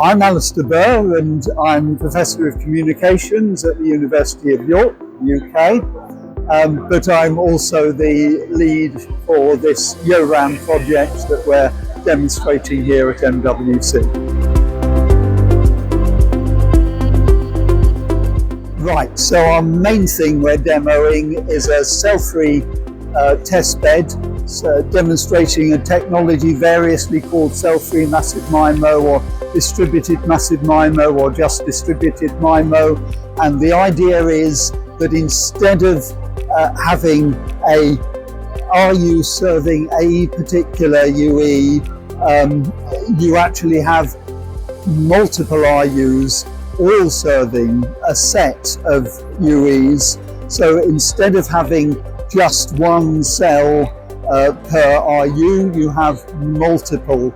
I'm Alistair Burr, and I'm Professor of Communications at the University of York, UK. But I'm also the lead for this year-round project that we're demonstrating here at MWC. Right, so our main thing we're demoing is a cell-free test bed, demonstrating a technology variously called cell-free massive MIMO or distributed massive MIMO or just distributed MIMO. And the idea is that instead of having a RU serving a particular UE, you actually have multiple RUs all serving a set of UEs. So instead of having just one cell per RU, you have multiple.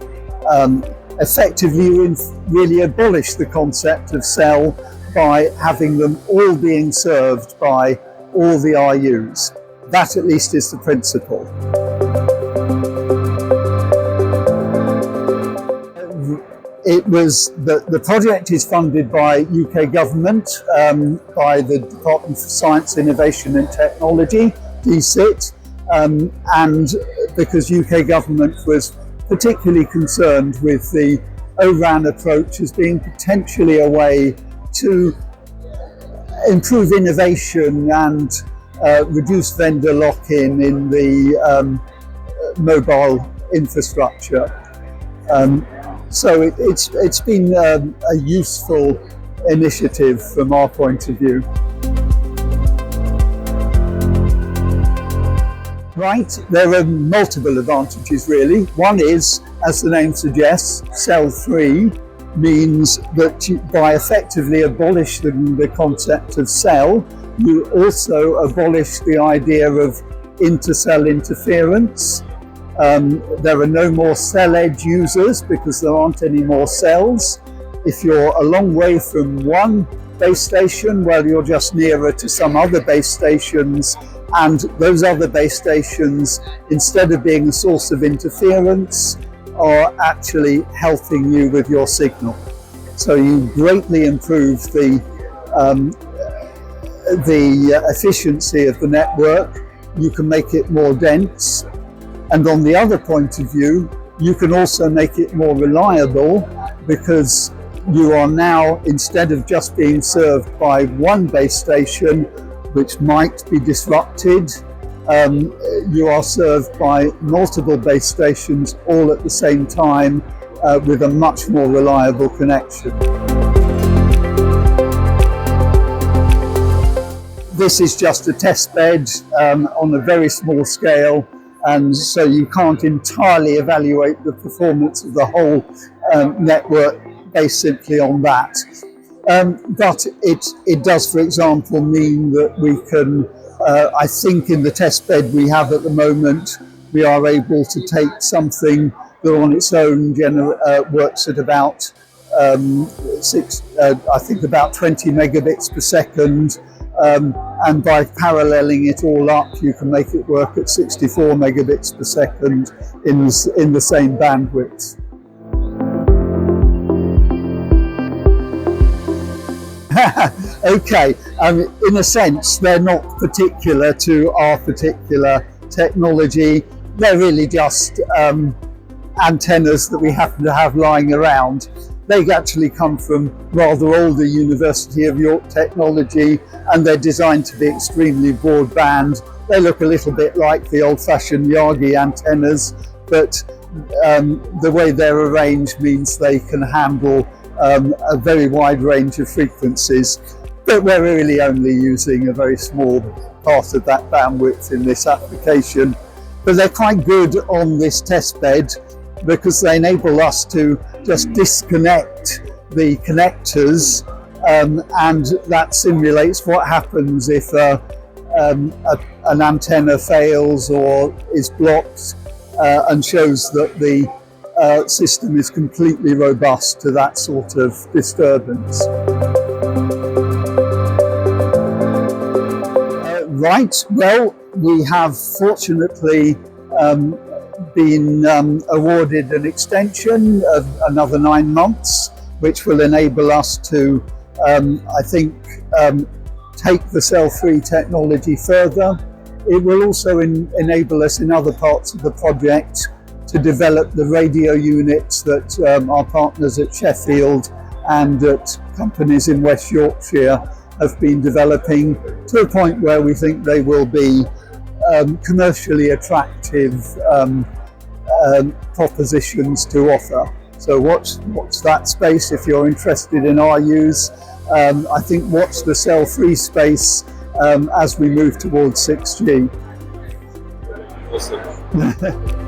Effectively, you really abolish the concept of cell by having them all being served by all the RUs. That at least is the principle. The project is funded by UK government, by the Department for Science, Innovation and Technology, DSIT, and because UK government was particularly concerned with the ORAN approach as being potentially a way to improve innovation and reduce vendor lock-in in the mobile infrastructure. So it's been a useful initiative from our point of view. Right, there are multiple advantages really. One is, as the name suggests, cell-free means that by effectively abolishing the concept of cell, you also abolish the idea of inter-cell interference. There are no more cell edge users because there aren't any more cells. If you're a long way from one base station, well, you're just nearer to some other base stations, and those other base stations, instead of being a source of interference, are actually helping you with your signal. So you greatly improve the efficiency of the network. You can make it more dense. And on the other point of view, you can also make it more reliable because you are now, instead of just being served by one base station, which might be disrupted, you are served by multiple base stations all at the same time with a much more reliable connection. This is just a test bed on a very small scale, and so you can't entirely evaluate the performance of the whole network based simply on that. But it does, for example, mean that we can, I think in the test bed we have at the moment, we are able to take something that on its own works at about I think about 20 megabits per second, and by paralleling it all up, you can make it work at 64 megabits per second in the same bandwidth. Okay, in a sense, they're not particular to our particular technology. They're really just antennas that we happen to have lying around. They actually come from rather older University of York technology, and they're designed to be extremely broadband. They look a little bit like the old-fashioned Yagi antennas, but the way they're arranged means they can handle a very wide range of frequencies, but we're really only using a very small part of that bandwidth in this application. But they're quite good on this test bed because they enable us to just disconnect the connectors, and that simulates what happens if an antenna fails or is blocked, and shows that the system is completely robust to that sort of disturbance. Right, well, we have fortunately been awarded an extension of another 9 months which will enable us to, I think, take the cell-free technology further. It will also enable us in other parts of the project to develop the radio units that our partners at Sheffield and at companies in West Yorkshire have been developing, to a point where we think they will be commercially attractive propositions to offer. So watch that space if you're interested in our use. I think watch the cell-free space as we move towards 6G. Awesome.